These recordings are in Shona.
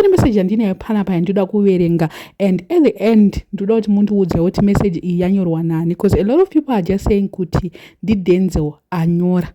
pane message yandinayo panapa yandoda kuverenga, and at the end ndoda kuti mundiudze kuti message iyi yanyorwa nani, because a lot of people are just saying kuti ndiDenzel anyora,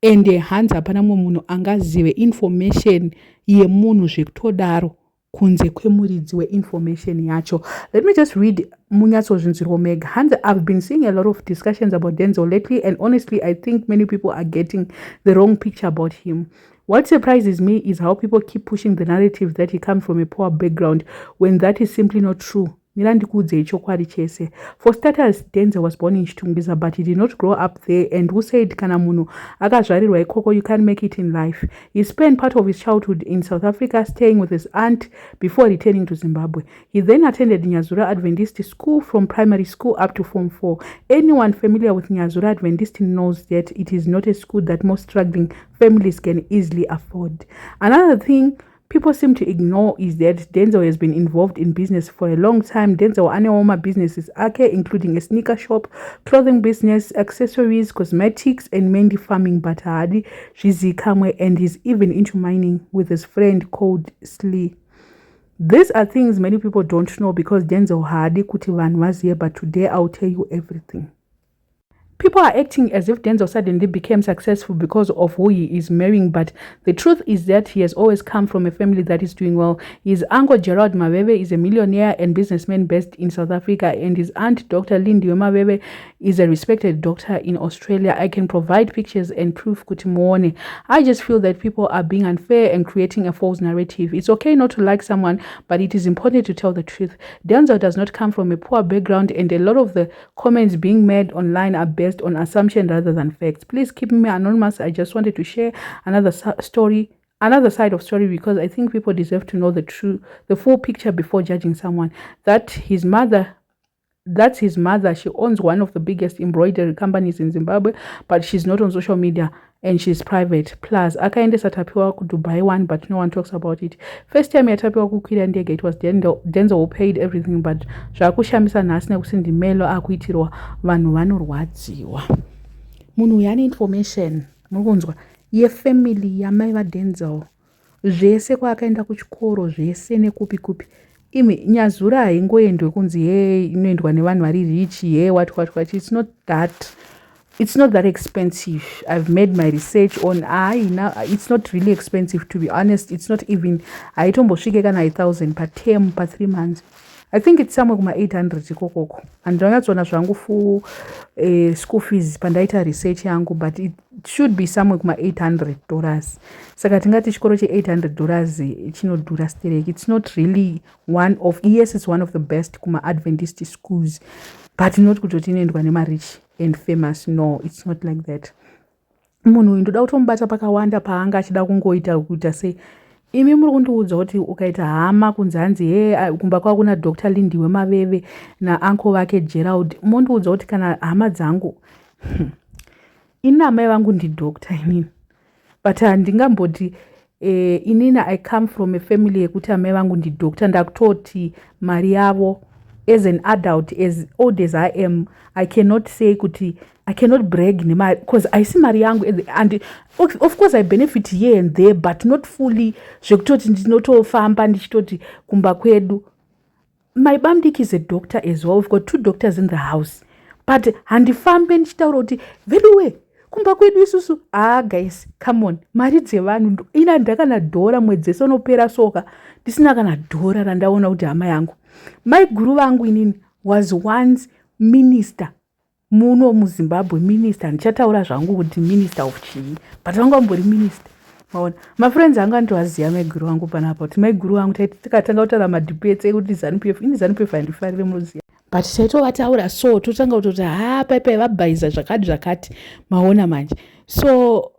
and hanzi hapana mumwe munhu angazive information yemunhu zvekutodaro kunze kwemuridzi weinformation yacho. Let me just read munyatsozvinzwirwa mega. Hanzi, I've been seeing a lot of discussions about Denzel lately, and honestly I think many people are getting the wrong picture about him. What surprises me is how people keep pushing the narrative that he comes from a poor background when that is simply not true. For starters, Denzel was born in Chitungwiza, but he did not grow up there, and who said kana munhu akazvarirwa ikoko you can't make it in life. He spent part of his childhood in South Africa staying with his aunt before returning to Zimbabwe. He then attended Nyazura Adventist School from primary school up to Form 4. Anyone familiar with Nyazura Adventist knows that it is not a school that most struggling families can easily afford. Another thing people seem to ignore is that Denzel has been involved in business for a long time. Denzel ane businesses including a sneaker shop, clothing business, accessories, cosmetics, and mainly farming, but hadi zvizikamwe, and he's even into mining with his friend called Slee. These are things many people don't know because Denzel hadi kuti vanhu vazive, but today I'll tell you everything. People are acting as if Denzel suddenly became successful because of who he is marrying, but the truth is that he has always come from a family that is doing well. His uncle Gerald Maveve is a millionaire and businessman based in South Africa, and his aunt Dr. Lindiwe Maveve is a respected doctor in Australia. I can provide pictures and proof kutimone. I just feel that people are being unfair and creating a false narrative. It's okay not to like someone, but it is important to tell the truth. Denzel does not come from a poor background, and a lot of the comments being made online are based on assumption rather than facts. Please keep me anonymous. I just wanted to share another side of story because I think people deserve to know the full picture before judging someone. That's his mother. She owns one of the biggest embroidery companies in Zimbabwe, but she's not on social media and she's private. Plus, akaendesa tapiwa ku Dubai one, but no one talks about it. First time yatapiwa kukwira ndege, it was Denzel who paid everything, but zvakushamisa nhasi nekuti ndimelo akuitirwa vanhu vanorwadziwa. Munhu yani information mukunzwa yefamily yamai vaDenzel zvese kwaakaenda kuchikoro zvese nekupi kupi. Imi Nyazura haingoendwe kunzi hey inoendwa nevanhu vari rich hey what it's not that expensive. I've made my research on it's not really expensive, to be honest. It's not even haitombosvike kana 1,000 per term per 3 months. I think it's somewhere kuma 800 ikokoko. And ndakatsoona zvangu school fees pandaita research yangu, but it should be somewhere kuma $800. Saka tingati chikoro $800 chinodhura stereki. It's not really it's one of the best kuma Adventist schools, but not kutoti inoendwa nema-rich and famous. No, it's not like that. Munhu ndoda kutomubata pakawanda paanga achida kungoita kuita sei. Imi muri kundiudza kuti ukaita hama kunzanzi kumba kwako kuna Dr. Lindiwe Maveve nauncle wake Gerald, mondiudza kuti kana hama dzangu ina mai vangu ndidoctor inini, but handingamboti inini I come from a family yekuti amai vangu ndidoctor. Ndakutoti mari yavo as an adult, as old as I am, I cannot say kuti I cannot brag because I see mari yangu, and of course I benefit here and there, but not fully. Zvekutoti ndinotofamba ndichitoti kumba kwedu. My bamdik is a doctor as well. We've got 2 doctors in the house, but handifambe ndichitaura kuti veduwe kumba kwedu isusu. Guys, come on, mari dzevanhu ina ndakana dhora mwedzi wese unopera soka ndisina kana dhora randaona kuti hama yangu. My guru vangu inini was once minister muno muZimbabwe, minister. Ndichataura zvangu kuti minister of chii, but vanga mbori minister. Maona mafriends anga ndowaziya maiguru wangu panapa kuti maiguru wangu tikatanga kutaura madebate ekuti ZANU-PF handifarire muziya, but taitovatauira so totanga kutoti paipai vabhayiza zvakati maona manje. So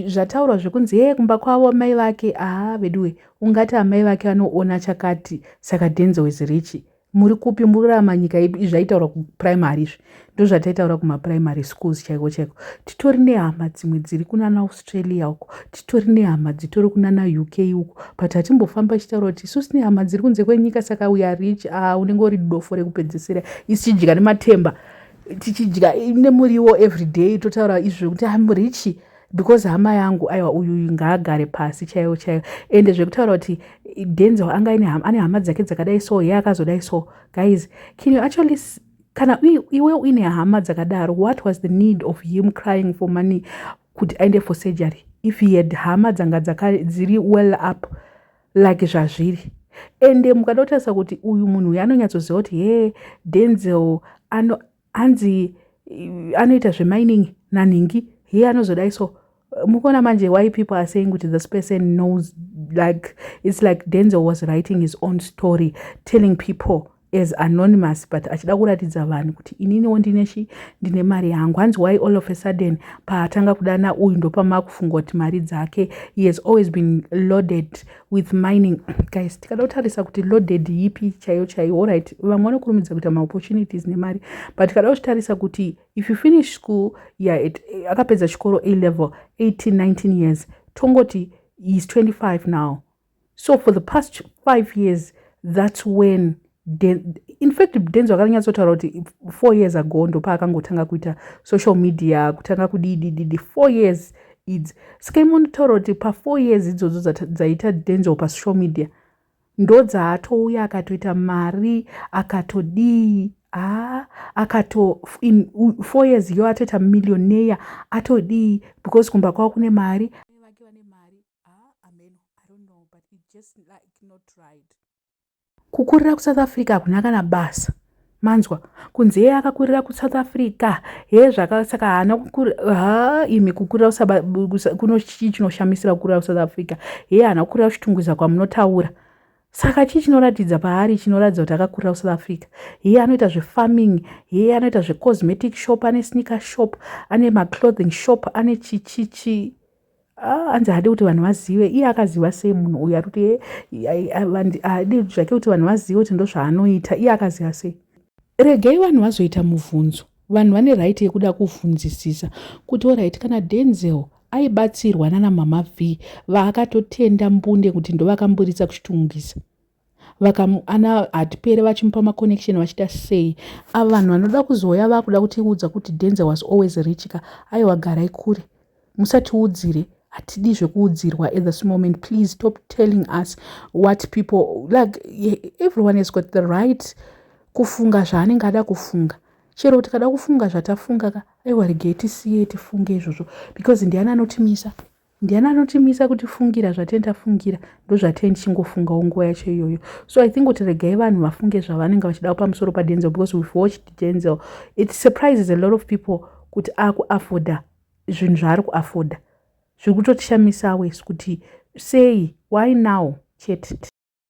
zvataurwa zvekunzi kumba kwavo mai vake veduwe ungati amai vake anoona chakati, saka Denzel is rich. Muri kupi murarama nyika ipi? Zvaitaura kuprimary izvi ndo zvataitaura kumaprimary schools chaiko. Titori nehama dzimwe dziri kunana Australia uko, titori nehama dzitori kunana UK uko, but hatimbofamba chitaura kuti isusu nehama dziri kunze kwenyika, saka we are rich. Unenge uri dofo rekupedzisira. Isi tichidya nematemba, tichidya nemuriwo everyday, totaura izvo kuti I'm rich. because hama yangu aiwa uyu ngaagare pasi chaiwo chaiwo. Ende zvekutaura kuti Denzel anga ane hama dzake dzakadai so, iye akazodai so. Guys, can you actually kana iwe uine hama dzakadaro, what was the need of him crying for money kuti aende for surgery if he had hama dzanga dziri well up like zvazviri? Ende mukada kutarisa kuti uyu munhu uyu anonyatsoziva kuti Denzel hanzi anoita zvemining naningi, anozodai so. Mukona manje why people are saying kuti this person knows, like it's like Denzel was writing his own story, telling people as anonymous, but achida kuratidza vanhu kuti ininiwo ndine mari yangu. Hanzi why all of a sudden paatanga kudana uyu ndopamakufunga kuti mari dzake, he has always been loaded with mining. Guys, tikada kutarisa kuti loaded yipi chaiyo, alright, vamwe vanokurumidza kuita maopportunities nemari, but tikada kutarisa kuti if you finish school, akapedza chikoro A level 18-19 years, tongoti he's 25 now. So for the past 5 years, that's when in fact Denzel akanyatsotaura kuti 4 years ago ndopa akangotanga kuita social media, kutanga kudidididi 4 years ids sikaimonotaura kuti pa 4 years idzodzo dzaita Denzel pa social media ndo dzaatouya akatoita mari akatodii in 4 years yo atoita millionaire atodii because kumba kwao kune mari vake vane mari. Amen, I don't know, but it just like not right. Kukurira kuSouth Africa hakuna kana basa, manzwa, kunze yeye akakurira kuSouth Africa, zvakasaka haana kukurira imi kukurira kuno chinoshamisira kukurira kuSouth Africa, haana kukurira kuchitunguza kwamunotaura. Saka chinoratidza paari, chinoratidza kuti akakurira kuSouth Africa. Anoita zvefarming, anoita zvecosmetic shop, ane sneaker shop, ane maclothing shop, ane chichichi. Hanzi hadi kuti vanhu vazive, iye akaziva sei munhu uyu kuti hadi zvake kuti vanhu vazive kuti ndo zvaanoita, iye akaziva sei? Regei vanhu vazoita mubvunzo, vanhu vane right yekuda kuvhunzisisa kuti alright, kana Denzel aibatsirwa nana Mama V vaakatotenda mbunde kuti ndo vakamburisa kuchitungisa, ana hatipere vachimupa maconnection vachita sei, ava vanhu vanoda kuzoya vakuda kutiudza kuti Denzel was always rich ka, aiwa garai kure, musatiudzire. Hatidi zvekuudzirwa at this moment. Please stop telling us what people like. Everyone has got the right kufunga zvaanenge ada kufunga. Chero tikada kufunga zvatafunga ka, aiwa regei tisiye tifunge izvozvo, because ndiani anotimisa kutifungira zvatenda fungira, ndo zvatenda chingofunga nguva yacho iyoyo. So I think kuti regei vanhu vafunge zvavanenge vachida pamusoro paDenzel, because we've watched Denzel, it surprises a lot of people kuti akuafforda zvinhu zvaari kuafforda. Zviri kutotishamisa wesi kuti sei, why now chete.